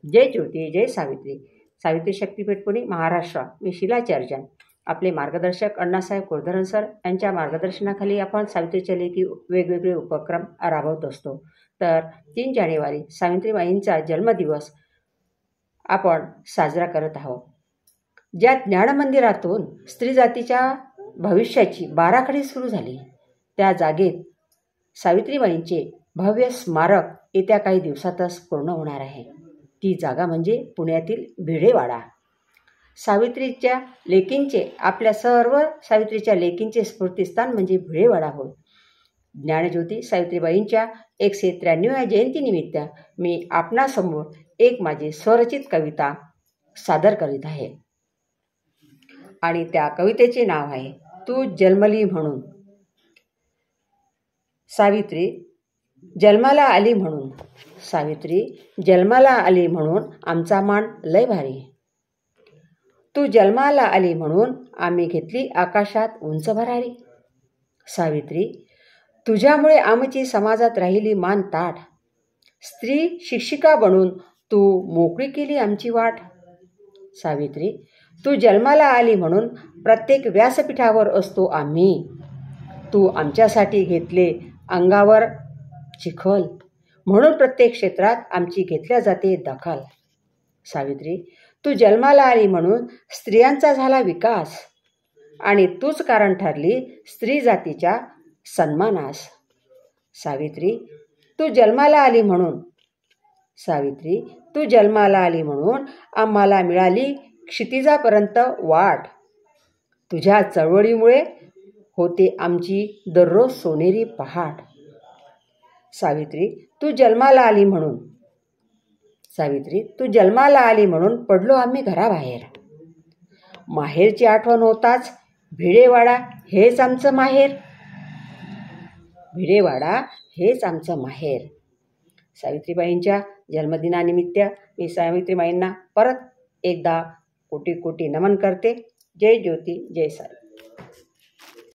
जय ज्योती जय सावित्री. सावित्री शक्तीपीठ पुणे महाराष्ट्र. मी शिलाचार्य. आपले मार्गदर्शक अण्णासाहेब कुलधरण सर यांच्या मार्गदर्शनाखाली आपण सावित्रीच्या लेखी वेगवेगळे उपक्रम राबवत असतो. तर 3 जानेवारी सावित्रीबाईंचा जन्मदिवस आपण साजरा करत आहोत. ज्या ज्ञानमंदिरातून स्त्री जातीच्या भविष्याची बाराखडी सुरू झाली त्या जागेत सावित्रीबाईंचे भव्य स्मारक येत्या काही दिवसातच पूर्ण होणार आहे. ती जागा म्हणजे पुण्यातील भिडेवाडा. सावित्रीच्या लेकींचे आपल्या सर्व सावित्रीच्या लेकींचे स्फूर्तिस्थान म्हणजे भिडेवाडा होय. ज्ञानज्योती सावित्रीबाईंच्या 193व्या जयंतीनिमित्त मी आपणासमोर एक माझी स्वरचित कविता सादर करीत आहे आणि त्या कवितेचे नाव आहे तू जन्मली म्हणून. सावित्री जन्माला आली म्हणून, सावित्री जन्माला आली म्हणून आमचा मान लय भारी. तू जन्माला आली म्हणून आम्ही घेतली आकाशात उंच भरारी. सावित्री तुझ्यामुळे आमची समाजात राहिली मान ताठ. स्त्री शिक्षिका बनून तू मोकळी केली आमची वाट. सावित्री तू जन्माला आली म्हणून प्रत्येक व्यासपीठावर असतो आम्ही. तू आमच्यासाठी घेतले अंगावर चिखल, म्हणून प्रत्येक क्षेत्रात आमची घेतल्या जाते दखल. सावित्री तू जन्माला आली म्हणून स्त्रियांचा झाला विकास आणि तूच कारण ठरली स्त्री जातीच्या सन्मानास. सावित्री तू जन्माला आली म्हणून, सावित्री तू जन्माला आली म्हणून आम्हाला मिळाली क्षितिजापर्यंत वाट. तुझ्या चळवळीमुळे होते आमची दररोज सोनेरी पहाट. सावित्री तू जन्माला आली म्हणून, सावित्री तू जन्माला आली म्हणून पडलो आम्ही घराबाहेर. माहेरची आठवण होताच भिडेवाडा हेच आमचं माहेर. भिडेवाडा हेच आमचं माहेर. सावित्रीबाईंच्या जन्मदिनानिमित्त मी सावित्रीबाईंना परत एकदा कोटी कोटी नमन करते. जय ज्योती जय सावित्री.